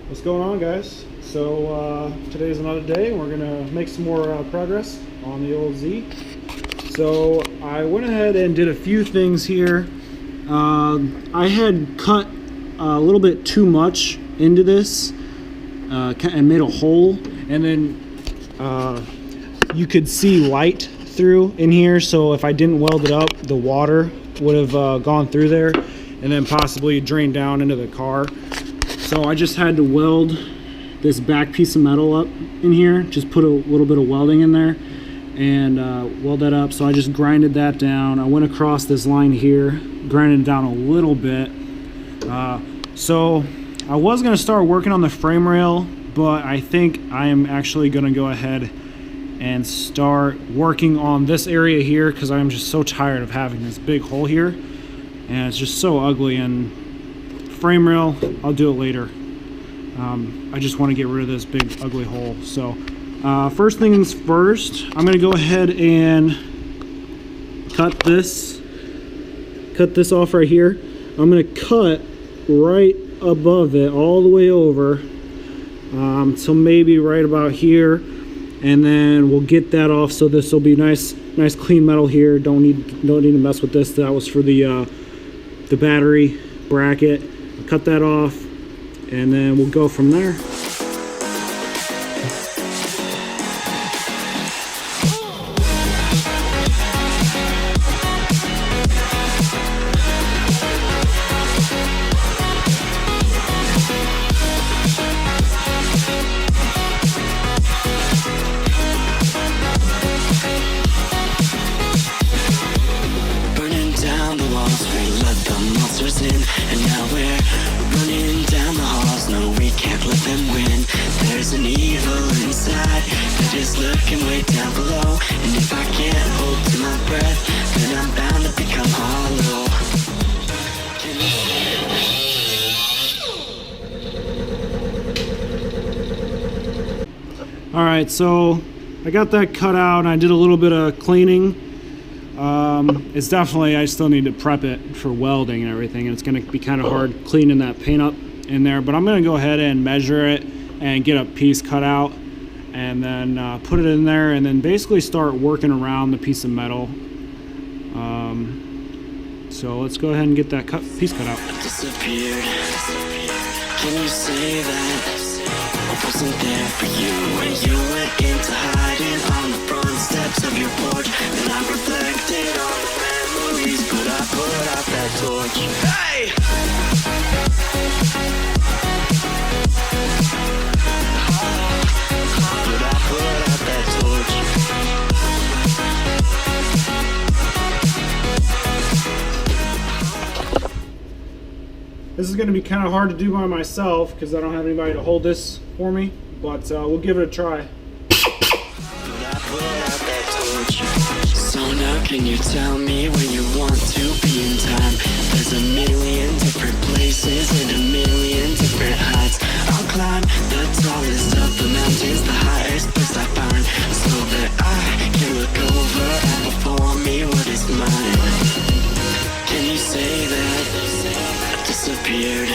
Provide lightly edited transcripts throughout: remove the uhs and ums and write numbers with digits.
What's going on, guys? So today's another day and we're gonna make some more progress on the old Z. So I went ahead and did a few things here. I had cut a little bit too much into this and made a hole, and then you could see light through in here, so if I didn't weld it up, the water would have gone through there and then possibly drained down into the car. So I just had to weld this back piece of metal up in here, just put a little bit of welding in there and weld that up. So I just grinded that down. I went across this line here, grinded it down a little bit. So I was gonna start working on the frame rail, but I think I am actually gonna go ahead and start working on this area here, because I'm just so tired of having this big hole here and it's just so ugly. And frame rail, I'll do it later. I just want to get rid of this big ugly hole. So first things first, I'm going to go ahead and cut this off right here. I'm going to cut right above it all the way over, so maybe right about here, and then we'll get that off. So this will be nice clean metal here. Don't need to mess with this. That was for the battery bracket. Cut that off and then we'll go from there. Burning down the walls, we let the monsters in, and now we're running down the halls. No, we can't let them win. There's an evil inside that is lurking way down below, and if I can't hold to my breath, then I'm bound to become hollow. Alright, so I got that cut out and I did a little bit of cleaning. It's definitely, I still need to prep it for welding and everything, and it's going to be kind of hard cleaning that paint up in there, but I'm going to go ahead and measure it and get a piece cut out and then put it in there and then basically start working around the piece of metal. So let's go ahead and get that piece cut out. Disappeared. Can you say that I wasn't there for you when you went into hiding on the front steps of your porch? And I reflected on the memories, but I put out that torch. Hey! But I put out that torch. This is going to be kind of hard to do by myself because I don't have anybody to hold this for me, but we'll give it a try. So now can you tell me where you want to be in time? There's a million different places and a million different heights. I'll climb the tallest of the mountains, the highest place I find, so that I can look over and before me what is mine. Can you say that I disappeared?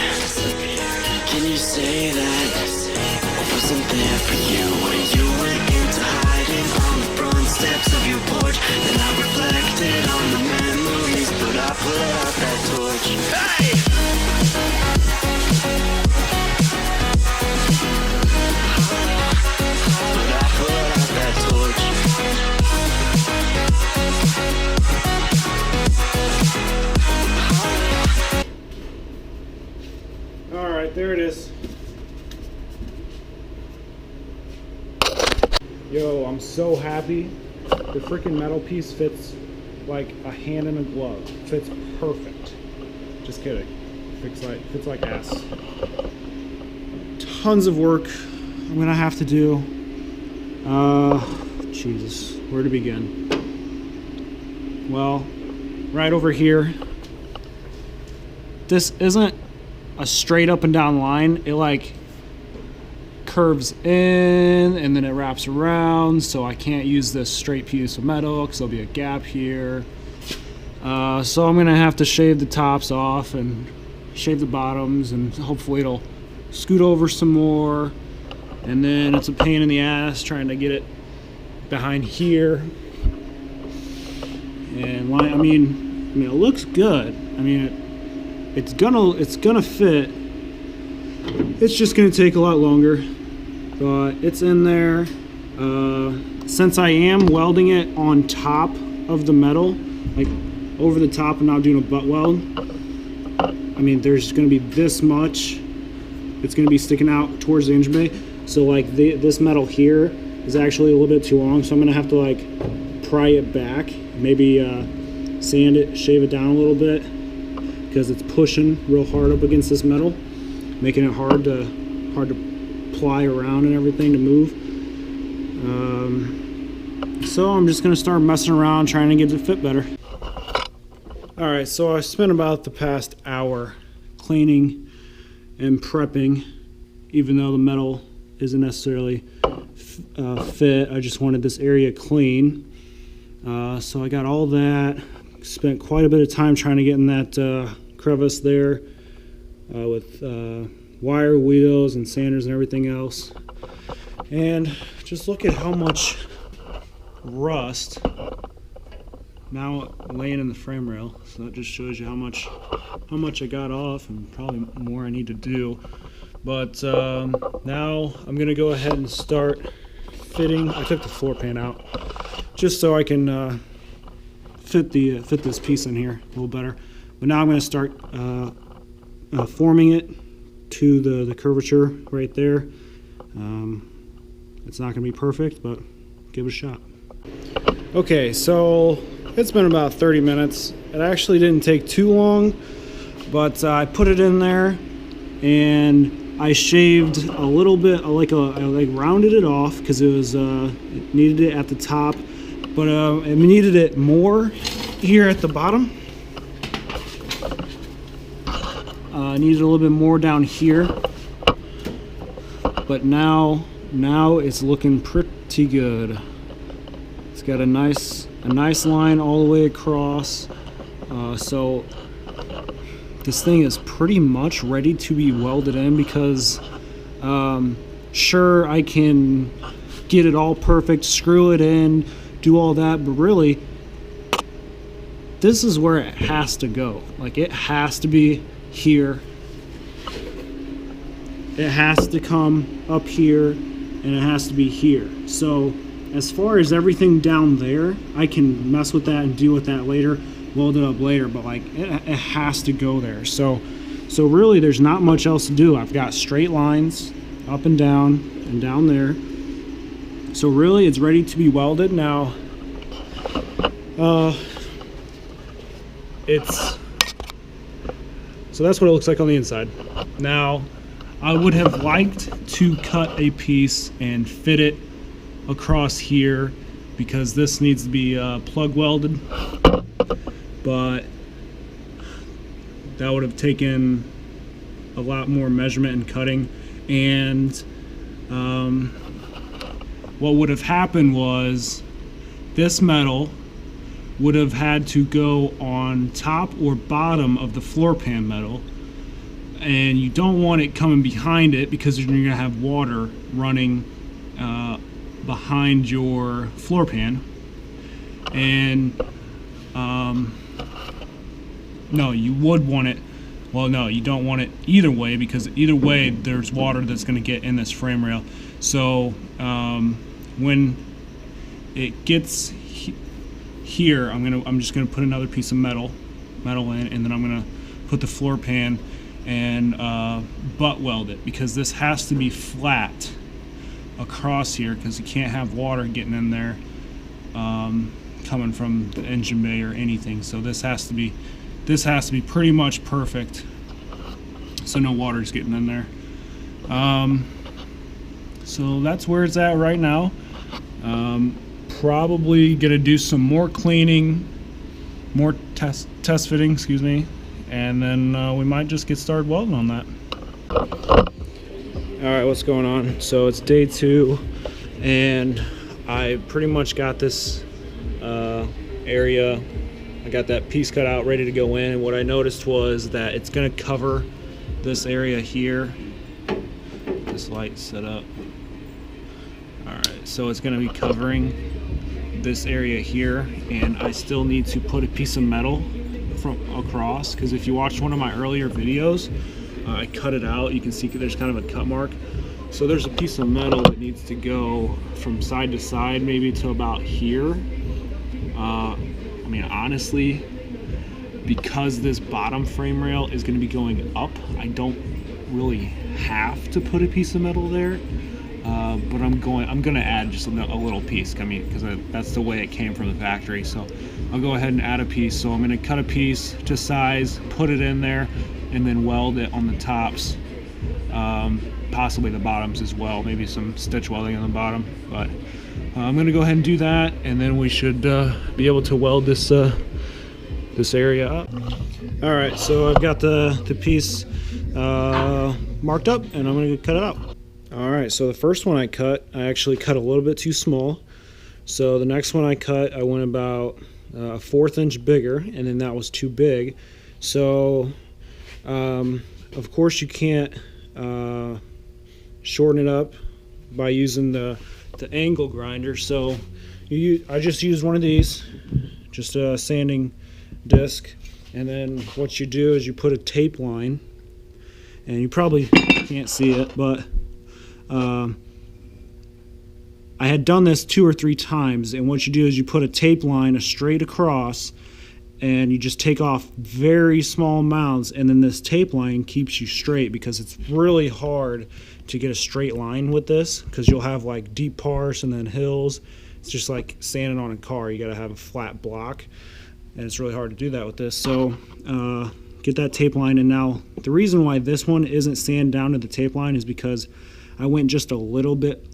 Can you say that I wasn't there for you when you went into hiding on the front steps of your porch? And I reflected on the memories, but I put out that torch. Hey! But I put out that torch. Alright, there it is. Yo, I'm so happy. The freaking metal piece fits like a hand in a glove. Fits perfect. Just kidding. Fits like ass. Tons of work I'm gonna have to do. Jesus, where to begin? Well, right over here. This isn't a straight up and down line. It like curves in and then it wraps around, so I can't use this straight piece of metal because there'll be a gap here. So I'm gonna have to shave the tops off and shave the bottoms, and hopefully it'll scoot over some more, and then it's a pain in the ass trying to get it behind here. And I mean it looks good. I mean it's gonna fit. It's just gonna take a lot longer, but it's in there. Since I am welding it on top of the metal, like over the top and not doing a butt weld, I mean there's gonna be this much. It's gonna be sticking out towards the engine bay. So like this metal here is actually a little bit too long, so I'm gonna have to like pry it back, maybe sand it, shave it down a little bit, because it's pushing real hard up against this metal, making it hard to ply around and everything to move. So I'm just gonna start messing around trying to get it to fit better. All right, so I spent about the past hour cleaning and prepping, even though the metal isn't necessarily fit. I just wanted this area clean. So I got all that, spent quite a bit of time trying to get in that crevice there with wire wheels and sanders and everything else. And just look at how much rust now laying in the frame rail. So that just shows you how much I got off, and probably more I need to do. But now I'm gonna go ahead and start fitting. I took the floor pan out just so I can fit this piece in here a little better. But now I'm gonna start forming it to the curvature right there. It's not gonna be perfect, but give it a shot. Okay, so it's been about 30 minutes. It actually didn't take too long, but I put it in there and I shaved a little bit, I rounded it off because it was it needed it at the top, but it needed it more here at the bottom. Needed a little bit more down here, but now it's looking pretty good. It's got a nice line all the way across. So this thing is pretty much ready to be welded in, because sure, I can get it all perfect, screw it in, do all that, but really this is where it has to go. Like, it has to be here, it has to come up here, and it has to be here. So as far as everything down there, I can mess with that and deal with that later, weld it up later, but like it has to go there. So really there's not much else to do. I've got straight lines up and down there. So really it's ready to be welded now. So that's what it looks like on the inside. Now, I would have liked to cut a piece and fit it across here, because this needs to be plug welded, but that would have taken a lot more measurement and cutting, and what would have happened was this metal would have had to go on top or bottom of the floor pan metal, and you don't want it coming behind it, because you're going to have water running behind your floor pan. And no, you would want it, well, no, you don't want it either way, because either way there's water that's going to get in this frame rail. So when it gets here, I'm just gonna put another piece of metal in, and then I'm gonna put the floor pan and butt weld it, because this has to be flat across here, because you can't have water getting in there coming from the engine bay or anything. So this has to be pretty much perfect, so no water's getting in there. So that's where it's at right now. Probably gonna do some more cleaning, more test fitting, excuse me, and then we might just get started welding on that. All right, what's going on? So it's day 2, and I pretty much got this area. I got that piece cut out, ready to go in, and what I noticed was that it's gonna cover this area here this light set up. Alright, so it's going to be covering this area here, and I still need to put a piece of metal from across, because if you watch one of my earlier videos, I cut it out. You can see there's kind of a cut mark. So there's a piece of metal that needs to go from side to side, maybe to about here. I mean, honestly, because this bottom frame rail is going to be going up, I don't really have to put a piece of metal there. But I'm going to add just a little piece. I mean, because that's the way it came from the factory. So I'll go ahead and add a piece. So I'm going to cut a piece to size, put it in there, and then weld it on the tops. Possibly the bottoms as well, maybe some stitch welding on the bottom, but I'm going to go ahead and do that, and then we should be able to weld this this area up. All right, so I've got the piece marked up, and I'm going to cut it out. All right, so the first one I actually cut a little bit too small. So the next one I cut, I went about a 1/4 inch bigger, and then that was too big. So of course you can't shorten it up by using the angle grinder. So I just used one of these, just a sanding disc, and then what you do is you put a tape line, and you probably can't see it, but I had done this 2 or 3 times, and what you do is you put a tape line straight across, and you just take off very small amounts, and then this tape line keeps you straight, because it's really hard to get a straight line with this, because you'll have like deep parts and then hills. It's just like sanding on a car. You got to have a flat block, and it's really hard to do that with this. So get that tape line. And now the reason why this one isn't sanded down to the tape line is because I went just a little bit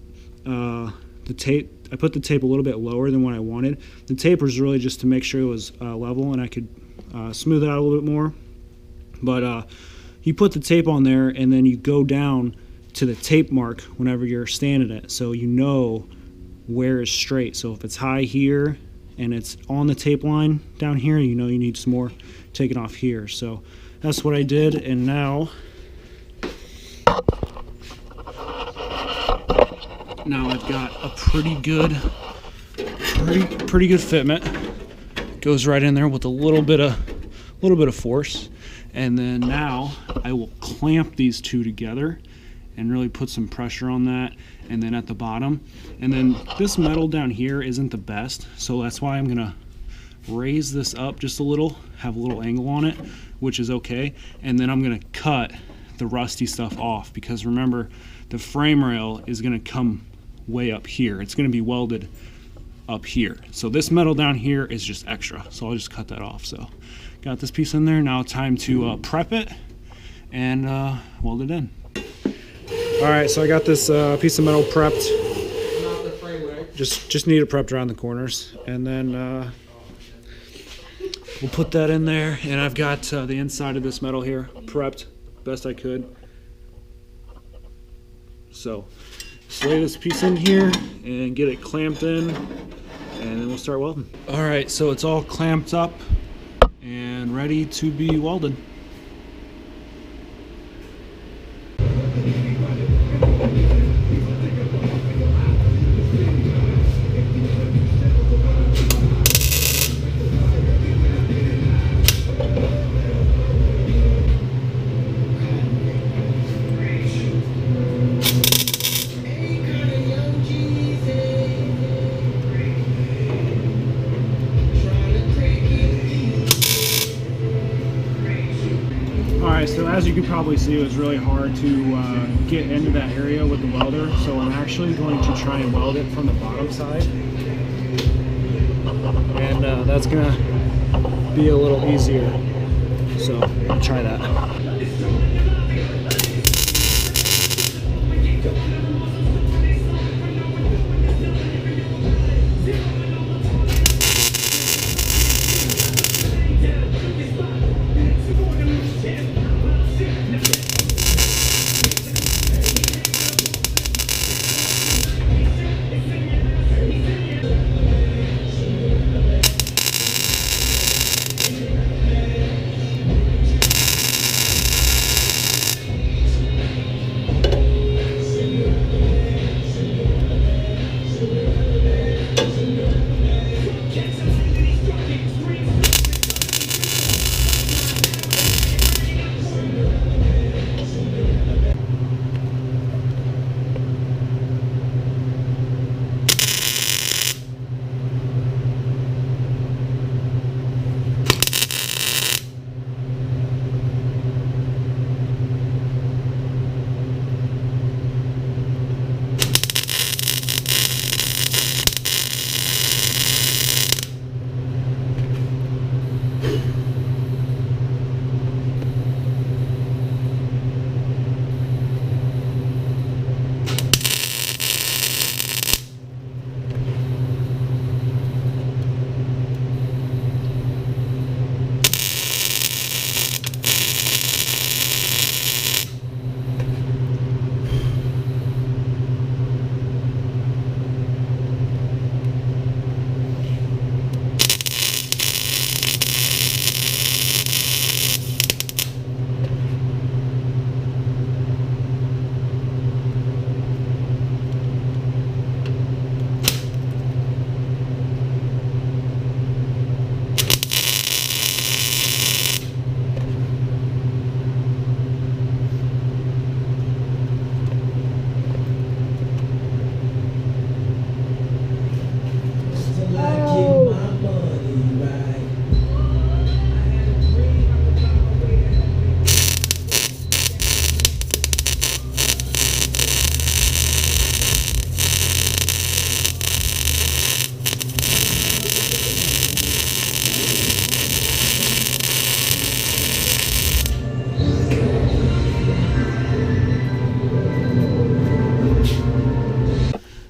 I put the tape a little bit lower than what I wanted. The tape was really just to make sure it was level, and I could smooth it out a little bit more. But you put the tape on there, and then you go down to the tape mark whenever you're standing it, so you know where is straight. So if it's high here and it's on the tape line down here, you know you need some more taken off here. So that's what I did, and now I've got a pretty good fitment. Goes right in there with a little bit of force, and then now I will clamp these two together and really put some pressure on that, and then at the bottom. And then this metal down here isn't the best, so that's why I'm gonna raise this up just a little, have a little angle on it, which is okay, and then I'm gonna cut the rusty stuff off, because remember, the frame rail is gonna come way up here. It's gonna be welded up here. So this metal down here is just extra, so I'll just cut that off. So got this piece in there. Now time to prep it and weld it in. All right, so I got this piece of metal prepped. Just need it prepped around the corners, and then we'll put that in there. And I've got the inside of this metal here prepped best I could. So just lay this piece in here and get it clamped in, and then we'll start welding. All right, so it's all clamped up and ready to be welded. So as you can probably see, it was really hard to get into that area with the welder, so I'm actually going to try and weld it from the bottom side, and that's going to be a little easier, so I'll try that.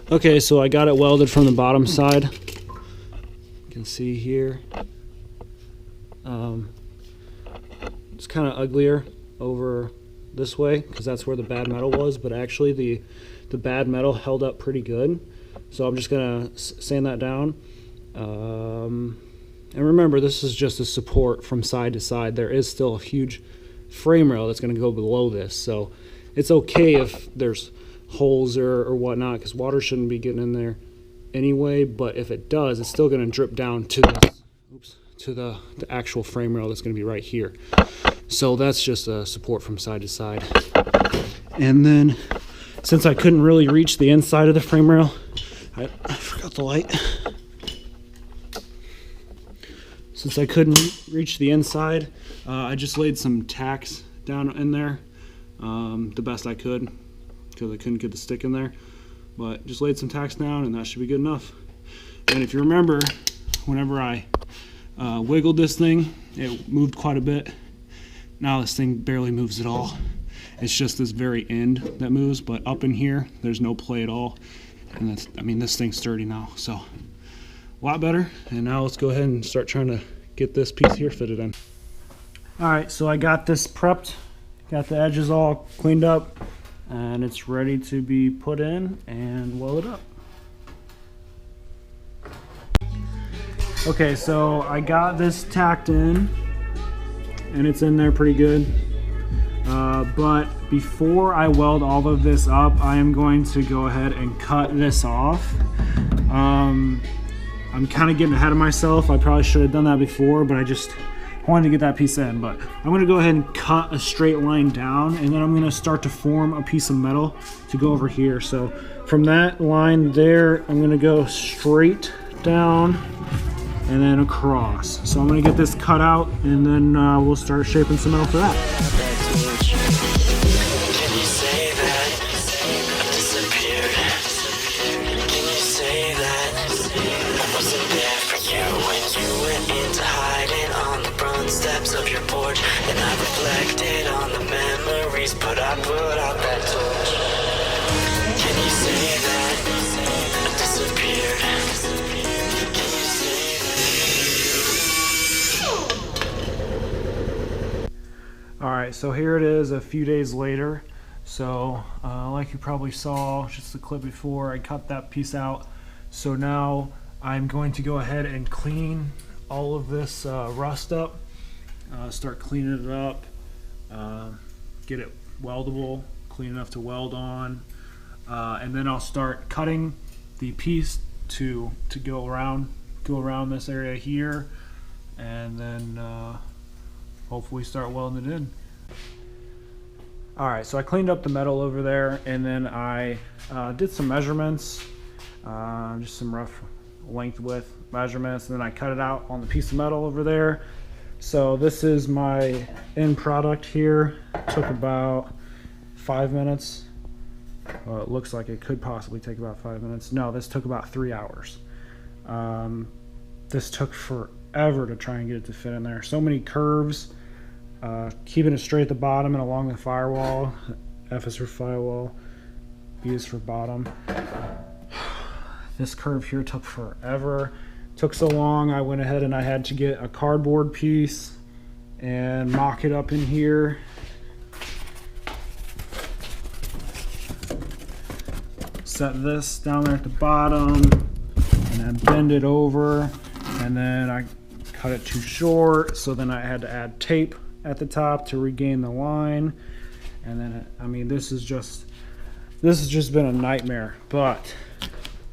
Okay, so I got it welded from the bottom side. You can see here. It's kind of uglier over this way because that's where the bad metal was, but actually the bad metal held up pretty good. So I'm just gonna sand that down. And remember, this is just a support from side to side. There is still a huge frame rail that's gonna go below this, so it's okay if there's holes or whatnot, because water shouldn't be getting in there anyway, but if it does, it's still gonna drip down to this, to the actual frame rail that's gonna be right here. So that's just a support from side to side. And then, since I couldn't really reach the inside of the frame rail, I forgot the light. Since I couldn't reach the inside, I just laid some tacks down in there the best I could, because I couldn't get the stick in there. But just laid some tacks down, and that should be good enough. And if you remember, whenever I wiggled this thing, it moved quite a bit. Now this thing barely moves at all. It's just this very end that moves, but up in here, there's no play at all. And that's, I mean, this thing's sturdy now, so a lot better. And now let's go ahead and start trying to get this piece here fitted in. All right, so I got this prepped, got the edges all cleaned up, and it's ready to be put in and welded up. Okay, so I got this tacked in, and it's in there pretty good. But before I weld all of this up, I am going to go ahead and cut this off. I'm kind of getting ahead of myself. I probably should have done that before, but I just wanted to get that piece in. But I'm going to go ahead and cut a straight line down, and then I'm going to start to form a piece of metal to go over here. So from that line there, I'm going to go straight down and then across. So I'm going to get this cut out, and then we'll start shaping some metal for that. Of your porch, and I reflected on the memories, but I put out that torch. Can you say that I disappeared? Can you say that? Alright, so here it is a few days later. So like you probably saw just the clip before, I cut that piece out. So now I'm going to go ahead and clean all of this rust up. Start cleaning it up, get it weldable, clean enough to weld on, and then I'll start cutting the piece to go around this area here, and then hopefully start welding it in. Alright, so I cleaned up the metal over there, and then I did some measurements, just some rough length width measurements, and then I cut it out on the piece of metal over there. So this is my end product here. Took about 5 minutes. Well, it looks like it could possibly take about 5 minutes. No, this took about 3 hours. This took forever to try and get it to fit in there. So many curves, keeping it straight at the bottom and along the firewall. F is for firewall, B is for bottom. This curve here took forever. Took so long, I went ahead and I had to get a cardboard piece and mock it up in here. Set this down there at the bottom and then bend it over, and then I cut it too short, so then I had to add tape at the top to regain the line. And then, I mean, this has just been a nightmare, but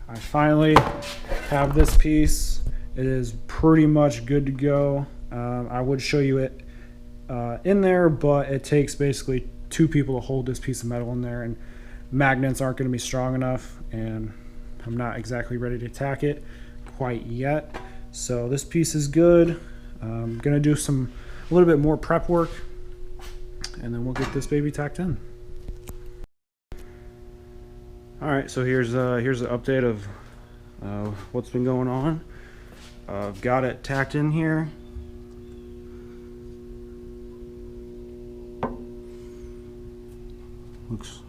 I finally have this piece. It is pretty much good to go. I would show you it in there, but it takes basically 2 people to hold this piece of metal in there, and magnets aren't going to be strong enough, and I'm not exactly ready to tack it quite yet. So this piece is good. I'm going to do a little bit more prep work, and then we'll get this baby tacked in. Alright, so here's an update of what's been going on. I've got it tacked in here.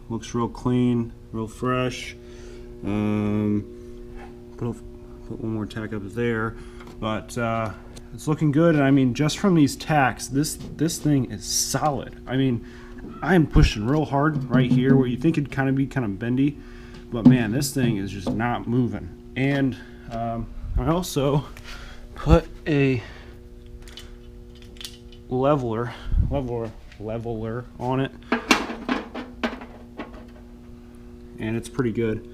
Looks real clean, real fresh. Put one more tack up there, but it's looking good. And I mean, just from these tacks, this thing is solid. I mean, I'm pushing real hard right here where you think it'd kind of be kind of bendy, but man, this thing is just not moving. And I also put a leveler on it, and it's pretty good.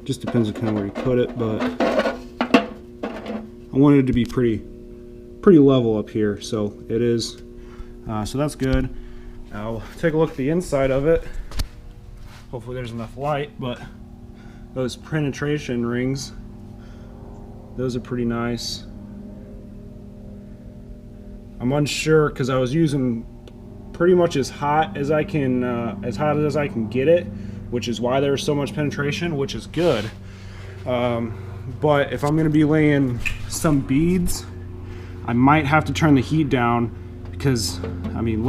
Just depends on kind of where you put it, but I wanted it to be pretty level up here, so it is. So that's good. I'll take a look at the inside of it. Hopefully there's enough light, but those penetration rings, those are pretty nice. I'm unsure because I was using pretty much as hot as I can get it, which is why there's so much penetration, which is good. But if I'm going to be laying some beads, I might have to turn the heat down because I mean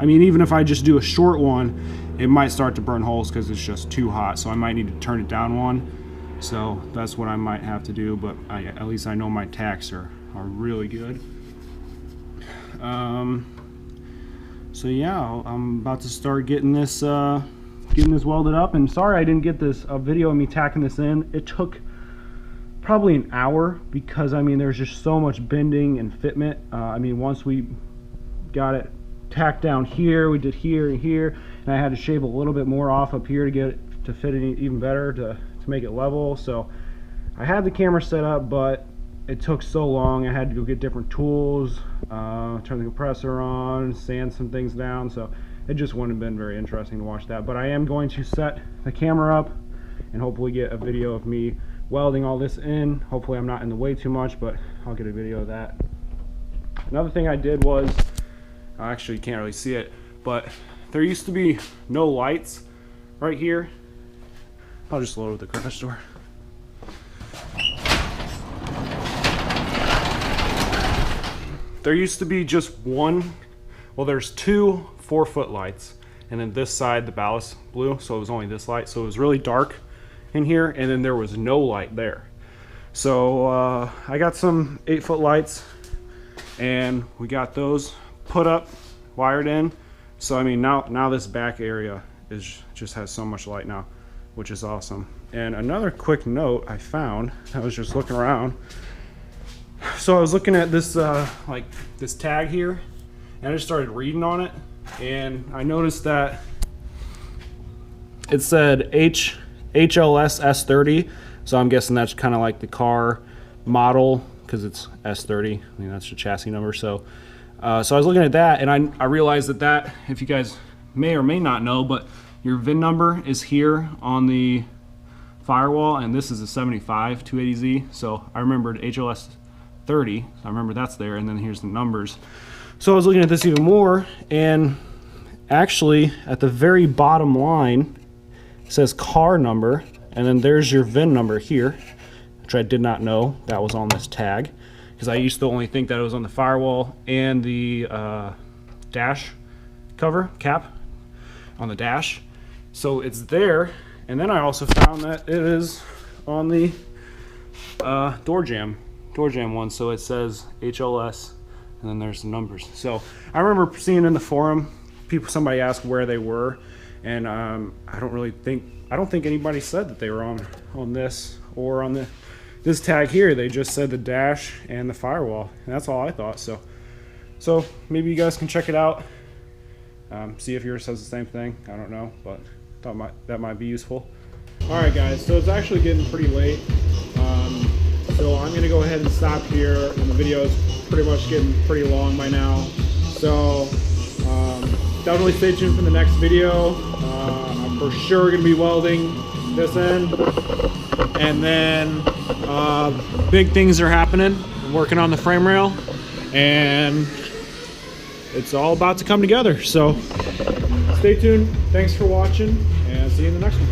even if I just do a short one, it might start to burn holes because it's just too hot. So I might need to turn it down one. So that's what I might have to do. But at least I know my tacks are really good. So yeah, I'm about to start getting this welded up. And sorry I didn't get this video of me tacking this in. It took probably an hour because I mean there's just so much bending and fitment. I mean, once we got it tacked down here, we did here and here, and I had to shave a little bit more off up here to get it to fit it even better to make it level. So I had the camera set up, but it took so long. I had to go get different tools, turn the compressor on, sand some things down, so it just wouldn't have been very interesting to watch that. But I am going to set the camera up and hopefully get a video of me welding all this in. Hopefully I'm not in the way too much, but I'll get a video of that. Another thing I did was, actually you can't really see it, but there used to be no lights right here. I'll just load the garage door. There used to be just one, well there's two 4-foot lights, and then this side the ballast blew, so it was only this light, so it was really dark in here, and then there was no light there. So I got some 8-foot lights, and we got those put up, wired in. So I mean now this back area just has so much light now, which is awesome. And another quick note I found, I was just looking around. So I was looking at this like this tag here, and I just started reading on it, and I noticed that it said HLS S30, so I'm guessing that's kind of like the car model because it's S30. I mean that's the chassis number. So I was looking at that, and I realized that if you guys may or may not know, but your VIN number is here on the Firewall, and this is a 75 280Z. So I remembered HLS 30, so I remember that's there, and then here's the numbers. So I was looking at this even more, and actually at the very bottom line it says car number, and then there's your VIN number here, which I did not know that was on this tag, because I used to only think that it was on the Firewall and the dash cover cap on the dash. So it's there, and then I also found that it is on the door jam one, so it says HLS, and then there's the numbers. So I remember seeing in the forum, somebody asked where they were, and I don't think anybody said that they were on this or on this tag here. They just said the dash and the Firewall, and that's all I thought. So maybe you guys can check it out, see if yours says the same thing. I don't know, but thought that might be useful. All right, guys. So it's actually getting pretty late. So I'm gonna go ahead and stop here, and the video is pretty much getting pretty long by now. So definitely stay tuned for the next video. I'm for sure gonna be welding this end, and then big things are happening. I'm working on the frame rail, and it's all about to come together. So stay tuned. Thanks for watching, and see you in the next one.